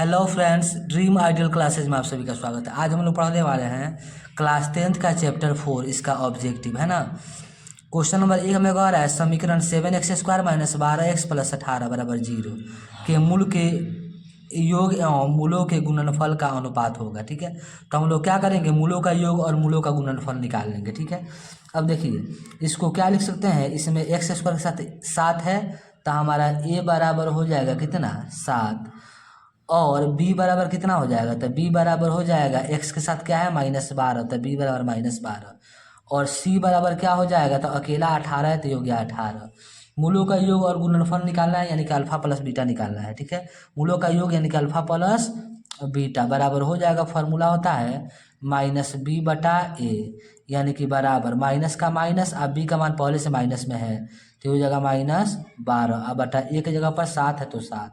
Hello friends, dream ideal classes में आप सभी का स्वागत है। आज हम लोग पढ़ने वाले हैं क्लास 10th का चैप्टर 4, इसका ऑब्जेक्टिव है ना। क्वेश्चन नंबर 1 हमें कह रहा है समीकरण 7x² माइनस 12x प्लस 18 बराबर 0 के मूल के योग एवं मूलों के गुणनफल का अनुपात होगा। ठीक है, तो हम लोग क्या करेंगे, मूलों का योग और मूलों का गुणनफल निकाल लेंगे। ठीक है, अब देखिए इसको क्या लिख सकते हैं, इसमें x² के साथ 7 है तो हमारा a बराबर हो जाएगा कितना 7, और b बराबर कितना हो जाएगा, तो b बराबर हो जाएगा x के साथ क्या है -12, तो b बराबर -12, और c बराबर क्या हो जाएगा, तो अकेला 18 है तो ये हो गया 18। मूलों का योग और गुणनफल निकालना है, यानी कि अल्फा प्लस बीटा निकालना है। ठीक है, मूलों का योग यानी कि अल्फा प्लस बीटा बराबर हो जाएगा, फार्मूला होता है -b/a, यानी कि बराबर माइनस का माइनस, अब b का मान पहले से माइनस में है तो हो जाएगा -12, अब बटा a की जगह पर 7 है तो 7।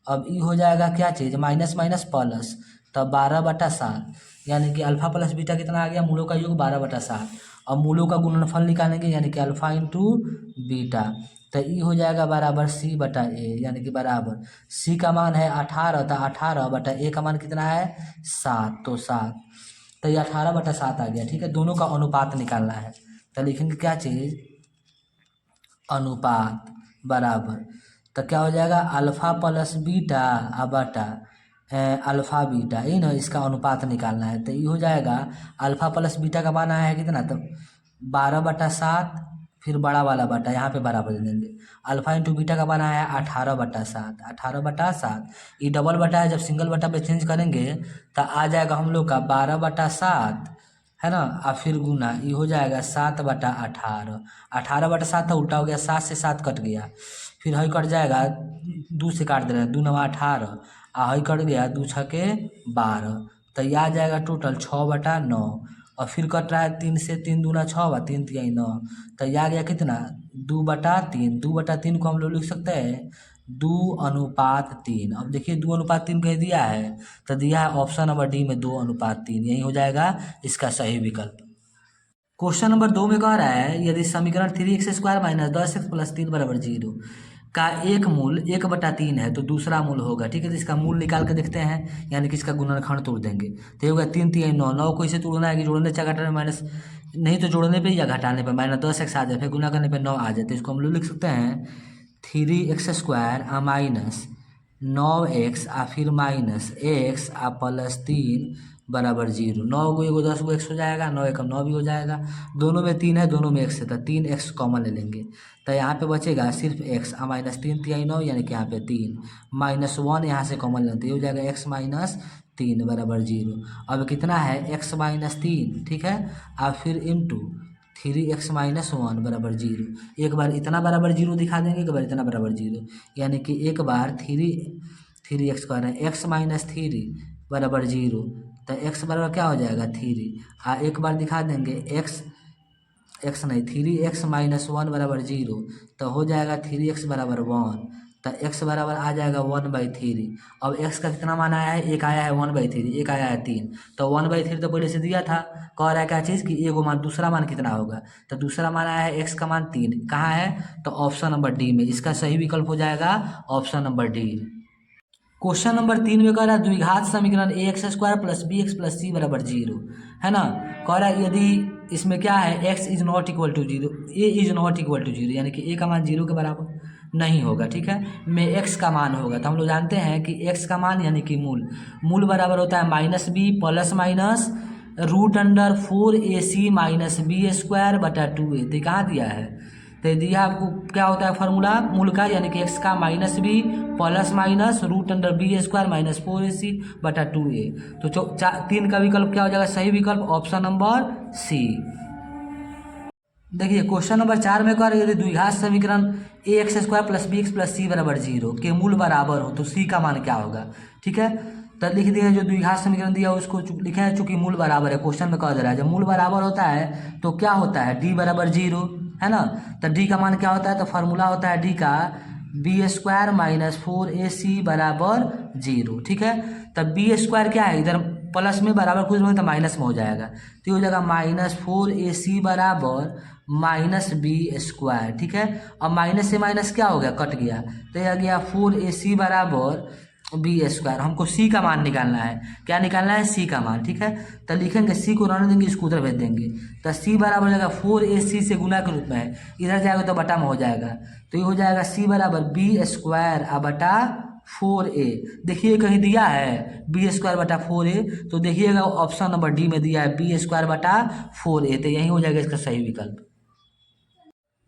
अब ई हो जाएगा क्या चीज़, माइनस माइनस प्लस, तब 12/7, यानी कि अल्फा प्लस बीटा कितना आ गया, मूलों का योग 12/7। अब मूलों का गुणनफल निकालेंगे यानी कि अल्फा इंटू बीटा, तो ई हो जाएगा बराबर c/a, यानी कि बराबर c का मान है 18, तो 18/a का मान कितना है 7, तो 7, तो ये 18/7 आ गया। ठीक है, दोनों का अनुपात निकालना है, तो लिखेंगे क्या चीज़, अनुपात बराबर, तो क्या हो जाएगा अल्फा प्लस बीटा बटा अल्फा बीटा, ये ना इसका अनुपात निकालना है, तो ये हो जाएगा अल्फा प्लस बीटा का मान आया है कितना, तो 12/7, फिर बड़ा वाला बटा यहाँ पे बराबर दे देंगे, अल्फा इंटू बीटा का मान आया है 18/7, 18/7, ये डबल बटा है, जब सिंगल बटा पे चेंज करेंगे तो आ जाएगा हम लोग का 12/7 है ना, और फिर गुना ये हो जाएगा 7/18, 18/7 था उल्टा हो गया, 7 से 7 कट गया, फिर हई कट जाएगा, 2 से काट दे रहे हैं, 2×9 = 18, आ हई कट गया 2×6 = 12, तो ये आ जाएगा टोटल 6/9, और फिर कट रहा है 3 से, 3×2 = 6 3×3 = 9, तो ये आ गया कितना 2/3, 2/3 को हम लोग लिख सकते हैं 2:3। अब देखिए 2:3 कह दिया है, तो दिया है ऑप्शन नंबर डी में 2:3, यही हो जाएगा इसका सही विकल्प। क्वेश्चन नंबर 2 में कह रहा है यदि समीकरण 3x² माइनस 10x प्लस 3 बराबर 0 का एक मूल 1/3 है तो दूसरा मूल होगा। ठीक है, तो इसका मूल निकाल के देखते हैं, यानी कि इसका गुणनखंड तोड़ देंगे, तो ये होगा 3×3 = 9, 9 को इसे तोड़ना है कि जोड़ने चाहे घटाने माइनस, नहीं तो जोड़ने पे या घटाने पे -10x आ जाए, फिर गुना करने पे 9 आ जाए, तो इसको हम लोग लिख सकते हैं 3x² माइनस 9x फिर माइनस x प्लस 3 बराबर 0। 9 को 1 10 को x हो जाएगा, 9 1 9 भी हो जाएगा, दोनों में 3 है, दोनों में x है, तो 3x कॉमन ले लेंगे, तो यहाँ पे बचेगा सिर्फ x, -3×3 = 9, यानी कि यहाँ पे 3 -1 यहाँ से कॉमन लेते हो जाएगा x - 3 बराबर 0। अब कितना है x - 3, ठीक है, अब फिर इंटू 3x - 1 बराबर 0, एक बार इतना बराबर 0 दिखा देंगे, एक बार इतना बराबर 0, यानी कि एक बार 3x कर रहे हैं, x - 3 बराबर 0, तो x बराबर क्या हो जाएगा 3, एक बार दिखा देंगे x नहीं 3x - 1 बराबर 0, तो हो जाएगा 3x बराबर 1, तो x बराबर आ जाएगा 1/3। अब x का कितना मान आया है, एक आया है 1/3, एक आया है 3, तो 1/3 तो पहले से दिया था, कह रहा है क्या चीज़ कि एगो मान दूसरा मान कितना होगा, तो दूसरा मान आया है x का मान 3, कहाँ है, तो ऑप्शन नंबर डी में, इसका सही विकल्प हो जाएगा option number D. Question number 3 में कह रहा है द्विघात समीकरण ax² plus bx plus c बराबर 0 है ना। कह रहा है यदि इसमें क्या है x is not equal to 0, a is not equal to 0, यानी कि a का मान 0 के बराबर नहीं होगा। ठीक है, में x का मान होगा, तो हम लोग जानते हैं कि x का मान यानी कि मूल बराबर होता है -b plus minus √4ac - b²/2a, तो कहाँ दिया है, तो दिया आपको क्या होता है फार्मूला मूल का, यानी कि x का -b plus minus √b² - 4ac/2a, तो 3 का विकल्प क्या हो जाएगा, सही विकल्प ऑप्शन नंबर सी। देखिए क्वेश्चन नंबर 4 में कह रहे यदि द्विघात समीकरण ax² plus bx plus c बराबर 0 के मूल बराबर हो तो c का मान क्या होगा। ठीक है, तो लिख दिए जो द्विघात समीकरण दिया उसको लिखे हैं, चूंकि मूल बराबर है, क्वेश्चन में कह दे रहा है जब मूल बराबर होता है तो क्या होता है d बराबर 0 है ना, तो d का मान क्या होता है, तो फार्मूला होता है d का b² - 4ac बराबर 0। ठीक है, तब b² क्या है, इधर प्लस में बराबर कुछ नहीं तो माइनस में हो जाएगा, तो हो जाएगा -4ac बराबर -b²। ठीक है, अब माइनस से माइनस क्या हो गया, कट गया, तो यह आ गया 4ac बराबर बी स्क्वायर, हमको सी का मान निकालना है। क्या निकालना है? सी का मान। ठीक है, तो लिखेंगे सी को रहने देंगे, इसको उधर भेज देंगे। तो सी बराबर हो जाएगा 4ac से गुना के रूप में है, इधर जाएगा तो बटा में हो जाएगा। तो ये हो जाएगा सी बराबर बी स्क्वायर बटा 4a। देखिए कहीं दिया है बी स्क्वायर बटा 4a, तो देखिएगा ऑप्शन नंबर डी में दिया है बी स्क्वायर बटा 4a, तो यही हो जाएगा इसका सही विकल्प।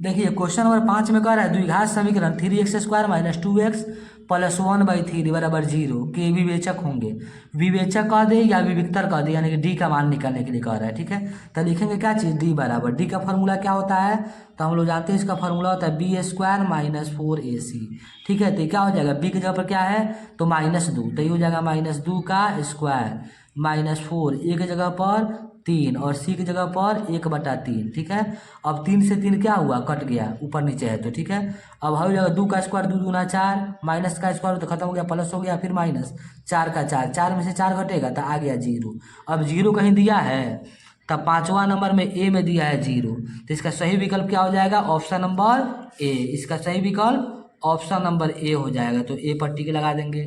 देखिए क्वेश्चन नंबर 5 में कह रहा है द्विघात समीकरण 3x² माइनस 2x प्लस 1/3 बराबर 0 के विवेचक होंगे। विवेचक कह दे या विविक्तर कह दे, यानी कि डी का मान निकालने के लिए कह रहा है। ठीक है, तो लिखेंगे क्या चीज़? डी बराबर, डी का फॉर्मूला क्या होता है? तो हम लोग जानते हैं इसका फॉर्मूला होता है b² माइनस 4ac। ठीक है, तो क्या हो जाएगा? बी की जगह पर क्या है? तो -2, तो ये हो जाएगा -2 का स्क्वायर माइनस 4, ए की जगह पर 3 और सी की जगह पर 1/3। ठीक है, अब 3 से 3 क्या हुआ? कट गया, ऊपर नीचे है तो। ठीक है, अब हो जाएगा 2 का स्क्वायर 2 दूना 4, माइनस का स्क्वायर तो खत्म हो गया, प्लस हो गया, फिर माइनस 4 का 4, 4 में से 4 घटेगा तो आ गया 0। अब 0 कहीं दिया है, तब 5वां नंबर में ए में दिया है 0, तो इसका सही विकल्प क्या हो जाएगा? Option number A. इसका सही विकल्प ऑप्शन नंबर ए हो जाएगा, तो ए पर टिक लगा देंगे।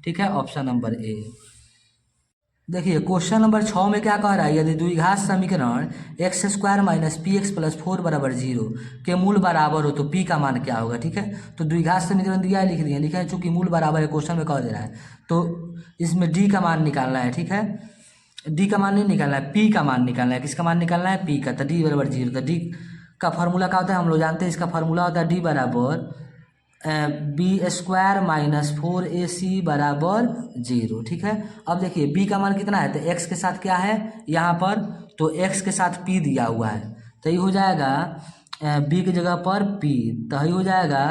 ठीक है, ऑप्शन नंबर ए। देखिए क्वेश्चन नंबर 6 में क्या कह रहा है? यदि द्विघात समीकरण x² माइनस px प्लस 4 बराबर 0 के मूल बराबर हो तो p का मान क्या होगा? ठीक है, तो द्विघात समीकरण दिया है, लिख दिया, लिखा है चूंकि मूल बराबर है, क्वेश्चन में कह दे रहा है, तो इसमें d का मान निकालना है। ठीक है, d का मान नहीं निकालना है, p का मान निकालना है। किसका मान निकालना है? p का। तो d बराबर 0, तो d का फॉर्मूला क्या होता है? हम लोग जानते हैं इसका फॉर्मूला होता है d बराबर b² माइनस 4ac बराबर 0। ठीक है, अब देखिए b का मान कितना है? तो x के साथ क्या है यहाँ पर? तो x के साथ p दिया हुआ है, तो ये हो जाएगा b की जगह पर p, तो ये हो जाएगा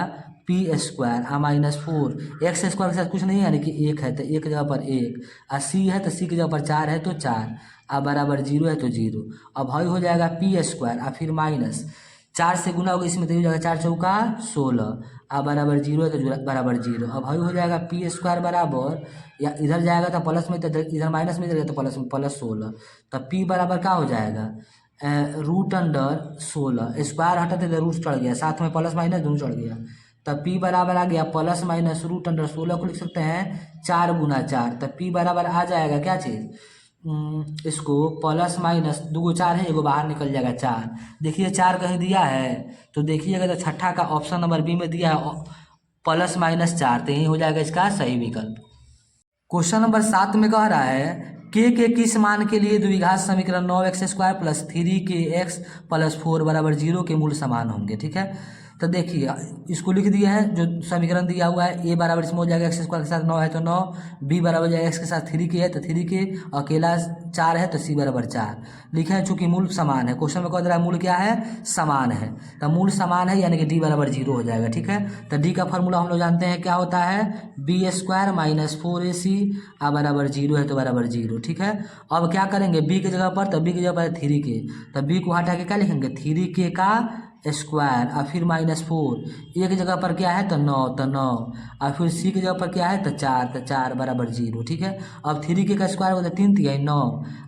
p² माइनस 4, x² के साथ कुछ नहीं है यानी कि 1 है, तो 1 की जगह पर 1, और c है तो c की जगह पर 4 है तो 4, बराबर 0 है तो 0। अब हई हो जाएगा p² और फिर माइनस 4 से गुना होगा इसमें, तो हो जाएगा 4 चौका 16, बराबर 0 है तो बराबर 0। अब हई हो जाएगा p² बराबर, या इधर जाएगा तो प्लस में, तो इधर माइनस में जाएगा तो प्लस में, प्लस 16, तो p बराबर क्या हो जाएगा? √16, स्क्वायर हटाते तो रूट चढ़ गया, साथ में प्लस माइनस दोनों चढ़ गया, तब p बराबर आ गया प्लस माइनस √16 को लिख सकते हैं 4 गुना 4, तब p बराबर आ जाएगा क्या चीज़? इसको प्लस माइनस 2 4 है, एगो बाहर निकल जाएगा 4। देखिए 4 कहीं दिया है, तो देखिएगा तो छठा का ऑप्शन नंबर बी में दिया है प्लस माइनस 4, तो यही हो जाएगा इसका सही विकल्प। क्वेश्चन नंबर 7 में कह रहा है के किस मान के लिए द्विघात समीकरण 9x² प्लस 3kx प्लस 4 बराबर 0 के मूल समान होंगे। ठीक है, तो देखिए इसको लिख दिया है, जो समीकरण दिया हुआ है, a बराबर इसमें हो जाएगा x² के साथ 9 है तो 9, b बराबर हो जाएगा x के साथ 3k है तो 3k, अकेला 4 है तो c बराबर 4 लिखा है। चूंकि मूल समान है, क्वेश्चन में कह दे रहा है मूल क्या है? समान है, तो मूल समान है यानी कि d बराबर 0 हो जाएगा। ठीक है, तो d का फॉर्मूला हम लोग जानते हैं क्या होता है? b² माइनस 4ac बराबर 0 है तो बराबर 0। ठीक है, अब क्या करेंगे b की जगह पर? तो b की जगह पर 3k, तो b को हटा के क्या लिखेंगे? 3k का स्क्वायर और फिर -4, ए की जगह पर क्या है? तो 9, तो 9, और फिर सी की जगह पर क्या है? तो 4, तो 4 बराबर 0। ठीक है, अब 3k का स्क्वायर होता है 3 3 9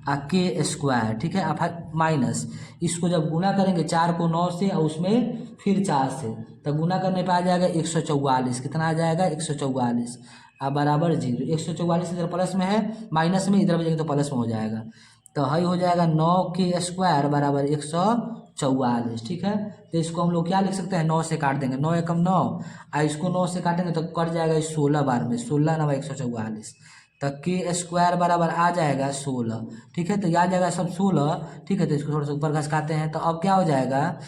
और के स्क्वायर। ठीक है, अब माइनस, इसको जब गुना करेंगे 4 को 9 से और उसमें फिर 4 से, तो गुना करने पर आ जाएगा 144। कितना आ जाएगा? 144 बराबर 0। 144 इधर प्लस में है, माइनस में इधर बजाएंगे तो प्लस में हो जाएगा, तो हई हो जाएगा 9k² बराबर 144। ठीक है, तो इसको हम लोग क्या लिख सकते हैं? 9 से काट देंगे, 9 एकम 9, और इसको 9 से काटेंगे तो कट जाएगा 16 बार में, 16 9 144, तो k² बराबर आ जाएगा 16। ठीक है, तो ये आ जाएगा सब 16। ठीक है, तो इसको थोड़ा सा ऊपर घसकाते हैं, तो अब क्या हो जाएगा?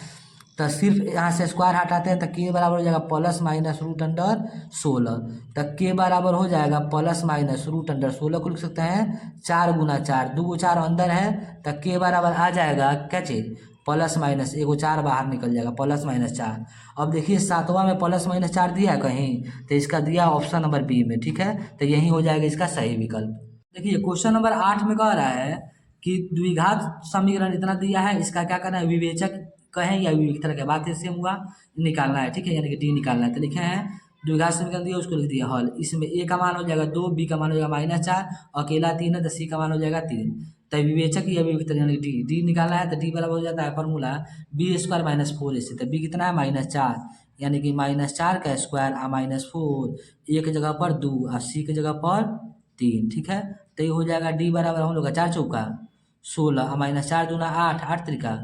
तो सिर्फ यहाँ से स्क्वायर हटाते हैं तो k बराबर हो जाएगा प्लस माइनस √16, तो k बराबर हो जाएगा प्लस माइनस √16 को लिख सकते हैं 4 गुना 4, 2 4 अंदर है, तो k बराबर आ जाएगा क्या चीज़? प्लस माइनस, एगो 4 बाहर निकल जाएगा, प्लस माइनस 4। अब देखिए 7वां में प्लस माइनस 4 दिया है कहीं, तो इसका दिया ऑप्शन नंबर बी में। ठीक है, तो यही हो जाएगा इसका सही विकल्प। देखिए क्वेश्चन नंबर 8 में कह रहा है कि द्विघात समीकरण इतना दिया है, इसका क्या करना है? विवेचक कहें या विविक्तर के बात से हुआ निकालना है। ठीक है, यानी कि डी निकालना है, तो लिखे हैं द्विघात समीकरण दिया उसको लिख दिया हल। इसमें ए का मान हो जाएगा 2, बी का मान हो जाएगा -4, अकेला 3 है तो सी का मान हो जाएगा 3, तो विवेचक या विविक्तर यानी डी निकालना है, तो डी बराबर हो जाता है फॉर्मूला b² माइनस 4ac, तो बी कितना है? -4, यानी कि -4 का स्क्वायर आ -4, ए के जगह पर 2 और सी के जगह पर 3। ठीक है, तो ये हो जाएगा डी बराबर हम लोग का 4 चौका 16 और -4 दूना 8, 8 त्रिका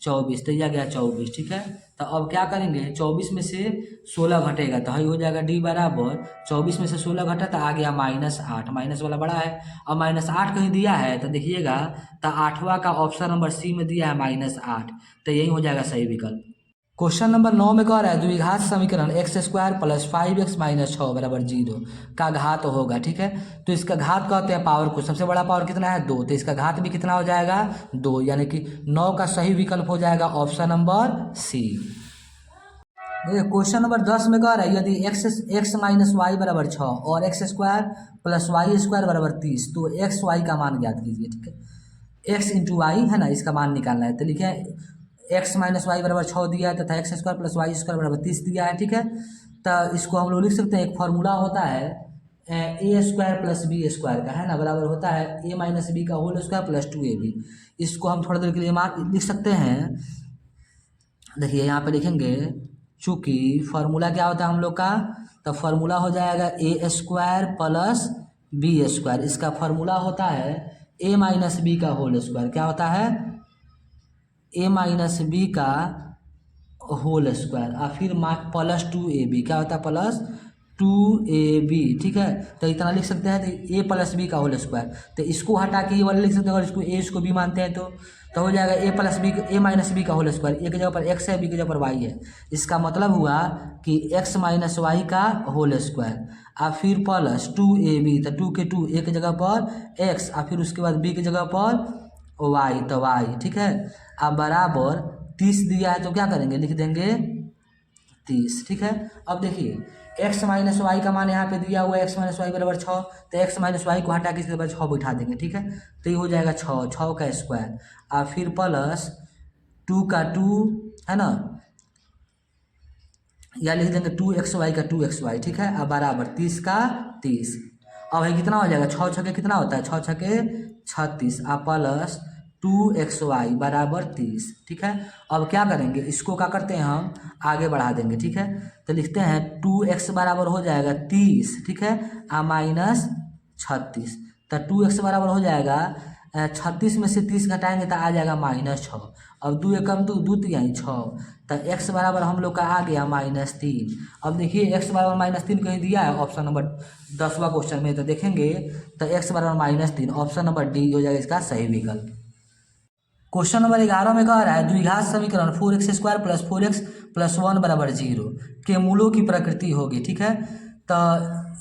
24, तो ये आ गया 24। ठीक है, तो अब क्या करेंगे, 24 में से 16 घटेगा तो ये हो जाएगा डी बराबर 24 में से 16 घटा तो आ गया -8, माइनस वाला बड़ा है। अब -8 कहीं दिया है तो देखिएगा, तो 8वां का ऑप्शन नंबर सी में दिया है -8, तो यही हो जाएगा सही विकल्प। क्वेश्चन नंबर 9 में कह रहा है द्विघात समीकरण x² + 5x - 6 बराबर 0 का घात होगा। ठीक है, तो इसका घात कहते हैं पावर को, सबसे बड़ा पावर कितना है 2, तो इसका घात भी कितना हो जाएगा 2, यानी कि 9 का सही विकल्प हो जाएगा option number C. Question number 10 में कह रहा है यदि x - y बराबर 6 और x² + y² बराबर 30 तो x y का मान ज्ञात कीजिए। ठीक है, x × y है ना, इसका मान निकालना है, तो लिखे x - y बराबर 6 दिया है तथा x² + y² बराबर 30 दिया है। ठीक है, तो इसको हम लोग लिख सकते हैं, एक फार्मूला होता है a² + b² का, है ना, बराबर होता है a - b का होल स्क्वायर + 2ab। इसको हम थोड़ी देर के लिए लिख सकते हैं। देखिए यहाँ पे लिखेंगे, चूँकि फार्मूला क्या होता है हम लोग का, तो फार्मूला हो जाएगा a² + b²। इसका फार्मूला होता है a - b का होल स्क्वायर, क्या होता है a - b का होल स्क्वायर और फिर +2ab, क्या होता है +2ab। ठीक है, तो इतना लिख सकते हैं, तो a + b का होल स्क्वायर, तो इसको हटा के ये वाला लिख सकते हैं, अगर इसको a इसको b मानते हैं तो हो जाएगा a - b का होल स्क्वायर, a की जगह पर x है, b की जगह पर y है। इसका मतलब हुआ कि x - y का होल स्क्वायर और फिर +2ab, तो 2 के 2, a की जगह पर x और फिर उसके बाद b की जगह पर y, तो y। ठीक है, अब बराबर 30 दिया है तो क्या करेंगे, लिख देंगे 30। ठीक है, अब देखिए x - y का मान यहाँ पे दिया हुआ है, x - y बराबर 6, तो x - y को हटा के इसके ऊपर 6 बैठा देंगे। ठीक है, तो ये हो जाएगा 6 का स्क्वायर और फिर +2 का 2, है ना, या लिख देंगे 2xy का 2xy। ठीक है, अब बराबर 30 का 30। अब ये कितना हो जाएगा, 6 छके कितना होता है, 6 छके 36 और +2xy बराबर 30। ठीक है, अब क्या करेंगे, इसको क्या करते हैं हम आगे बढ़ा देंगे। ठीक है, तो लिखते हैं 2x बराबर हो जाएगा 30। ठीक है, -36, तो 2x बराबर हो जाएगा 36 में से 30 घटाएंगे तो आ जाएगा -6। अब 2 एकम 2, 2 तिहाई 6, तो x बराबर हम लोग का आ गया -3। अब देखिए x बराबर -3 कहीं दिया है ऑप्शन नंबर 10वां क्वेश्चन में, तो देखेंगे तो x बराबर -3, ऑप्शन नंबर डी हो जाएगा इसका सही विकल्प। क्वेश्चन नंबर 11 में कह रहा है द्विघात समीकरण 4x² + 4x + 1 बराबर 0 के मूलों की प्रकृति होगी। ठीक है, तो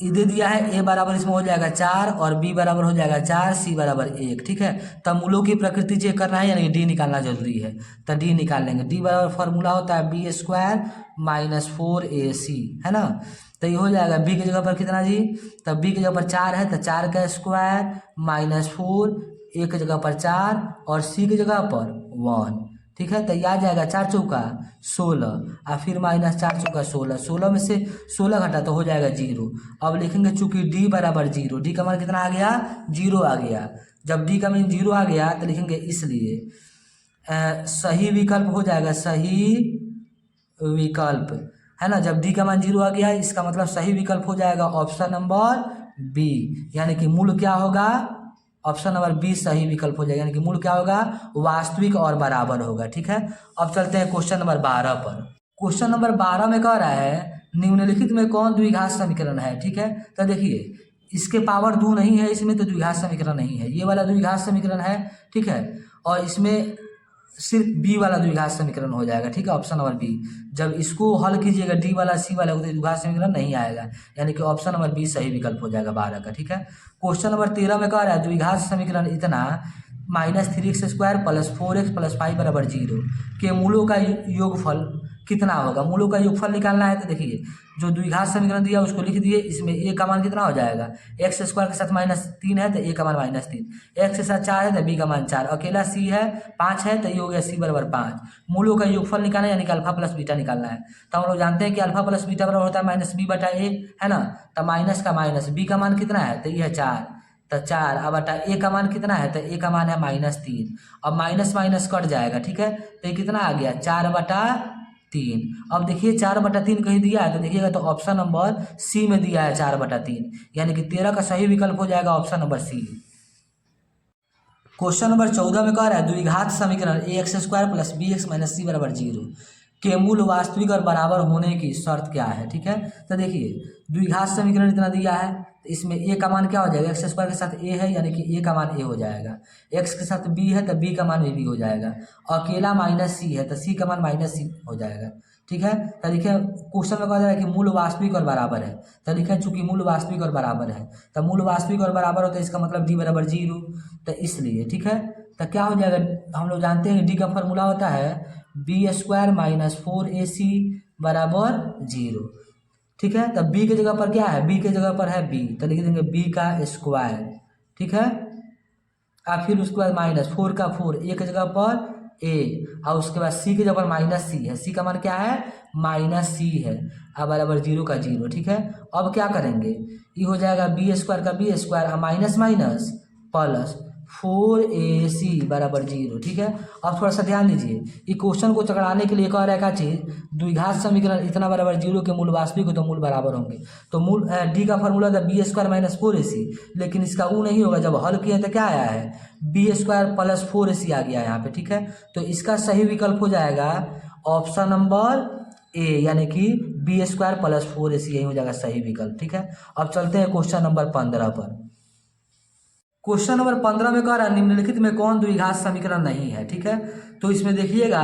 ये दे दिया है, a बराबर इसमें हो जाएगा 4 और b बराबर हो जाएगा 4, c बराबर 1। ठीक है, तो मूलों की प्रकृति चेक करना है, यानी d निकालना जरूरी है, तो d निकाल लेंगे। d बराबर फार्मूला होता है b² - 4ac, है ना, तो ये हो जाएगा b की जगह पर कितना जी, तो b की जगह पर 4 है तो 4 का स्क्वायर -4, a की जगह पर 4 और c की जगह पर 1। ठीक है, तो ये आ जाएगा 4 चौका 16 और फिर -4 चौका 16, 16 में से 16 घटा तो हो जाएगा 0। अब लिखेंगे चूंकि d बराबर 0, d का मान कितना आ गया 0 आ गया। जब d का मान 0 आ गया तो लिखेंगे इसलिए सही विकल्प हो जाएगा, सही विकल्प, है ना। जब डी का मान 0 आ गया इसका मतलब सही विकल्प हो जाएगा ऑप्शन नंबर बी, यानी कि मूल क्या होगा, ऑप्शन नंबर बी सही विकल्प हो जाएगा, यानी कि मूल क्या होगा, वास्तविक और बराबर होगा। ठीक है, अब चलते हैं क्वेश्चन नंबर 12 पर। क्वेश्चन नंबर 12 में कह रहा है निम्नलिखित में कौन द्विघात समीकरण है। ठीक है, तो देखिए इसके पावर 2 नहीं है इसमें, तो द्विघात समीकरण नहीं है, ये वाला द्विघात समीकरण है। ठीक है, और इसमें सिर्फ बी वाला द्विघात समीकरण हो जाएगा। ठीक है, ऑप्शन नंबर बी। जब इसको हल कीजिएगा डी वाला सी वाला, तो द्विघात समीकरण नहीं आएगा, यानी कि ऑप्शन नंबर बी सही विकल्प हो जाएगा 12 का। ठीक है, क्वेश्चन नंबर 13 में कह रहा है द्विघात समीकरण इतना -3x² + 4x + 5 बराबर 0 के मूलों का योगफल कितना होगा। मूलों का योगफल निकालना है, तो देखिए जो द्विघात समीकरण दिया उसको लिख दिए, इसमें a का मान कितना हो जाएगा, x² के साथ -3 है तो a का मान -3, x के साथ 4 है तो b का मान 4, अकेला c है 5 है तो ये हो गया c बराबर 5। मूलों का योगफल निकालना है, यानी कि अल्फा प्लस बीटा निकालना है। तो हम लोग जानते हैं कि अल्फा प्लस बीटा बराबर होता है -b/a, है ना, तो माइनस का माइनस, b का मान कितना है तो ये है 4, तो 4 अब बटा a का मान कितना है, तो a का मान है -3। अब माइनस माइनस कट जाएगा। ठीक है, तो ये कितना आ गया 4/3, 3। अब देखिए 4/3 कहीं दिया है तो देखिएगा तो ऑप्शन नंबर सी में दिया है 4/3, यानी कि 13 का सही विकल्प हो जाएगा option number C. Question number 14 में कह रहा है द्विघात समीकरण ax² + bx - c = 0 के मूल वास्तविक और बराबर होने की शर्त क्या है। ठीक है, तो देखिए द्विघात समीकरण इतना दिया है, तो इसमें a का मान क्या हो जाएगा, x² के साथ a है यानी कि a का मान a हो जाएगा, x के साथ b है तो b का मान b हो जाएगा, अकेला -c है तो c का मान -c हो जाएगा। ठीक है, तो देखिए क्वेश्चन में कहा जा रहा है कि मूल वास्तविक और बराबर है, तो लिखें चूंकि मूल वास्तविक और बराबर है, तो मूल वास्तविक और बराबर होता है इसका मतलब d = 0, तो इसलिए ठीक है तो क्या हो जाएगा, हम लोग जानते हैं d का फॉर्मूला होता है b² - 4ac = 0। ठीक है, तो b की जगह पर क्या है, b की जगह पर है b, तो लिख देंगे b का स्क्वायर। ठीक है, और फिर उसके बाद -4 का 4 a की जगह पर a, और उसके बाद c की जगह पर -c है, c का मान क्या है -c है, अब बराबर 0 का 0। ठीक है, अब क्या करेंगे, ये हो जाएगा b² का b² और माइनस माइनस प्लस 4ac = 0। ठीक है, अब थोड़ा सा ध्यान दीजिए, ये क्वेश्चन को चकराने के लिए कह रहा है क्या चीज, द्विघात समीकरण इतना बराबर 0 के मूल वास्तविक हो तो मूल बराबर होंगे, तो मूल d का फॉर्मूला था b² - 4ac, लेकिन इसका वो नहीं होगा, जब हल किए तो क्या आया है b² + 4ac आ गया यहाँ पे। ठीक है, तो इसका सही विकल्प हो जाएगा ऑप्शन नंबर ए, यानी कि b² + 4ac यही हो जाएगा सही विकल्प। ठीक है, अब चलते हैं क्वेश्चन नंबर 15 पर। क्वेश्चन नंबर 15 में कह रहा है निम्नलिखित में कौन द्विघात समीकरण नहीं है। ठीक है, तो इसमें देखिएगा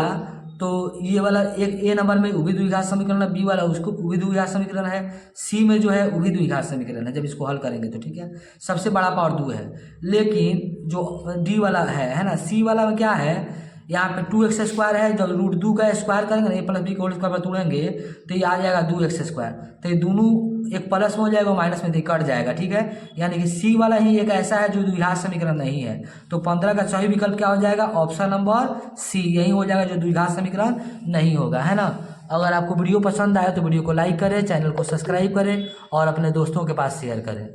तो ये वाला एक ए नंबर में वो भी द्विघात समीकरण है, बी वाला उसको वो भी द्विघात समीकरण है, सी में जो है वो भी द्विघात समीकरण है जब इसको हल करेंगे तो। ठीक है, सबसे बड़ा पावर 2 है, लेकिन जो डी वाला है ना, सी वाला में क्या है, यहाँ पे 2x² है, जब √2 का स्क्वायर करेंगे ना, a + b के होल स्क्वायर पर तोड़ेंगे तो ये आ जाएगा 2x², तो ये दोनों एक प्लस में हो जाएगा माइनस में कट जाएगा। ठीक है, यानी कि सी वाला ही एक ऐसा है जो द्विघात समीकरण नहीं है, तो 15 का सही विकल्प क्या हो जाएगा, ऑप्शन नंबर सी यही हो जाएगा जो द्विघात समीकरण नहीं होगा, है ना। अगर आपको वीडियो पसंद आए तो वीडियो को लाइक करें, चैनल को सब्सक्राइब करें और अपने दोस्तों के पास शेयर करें।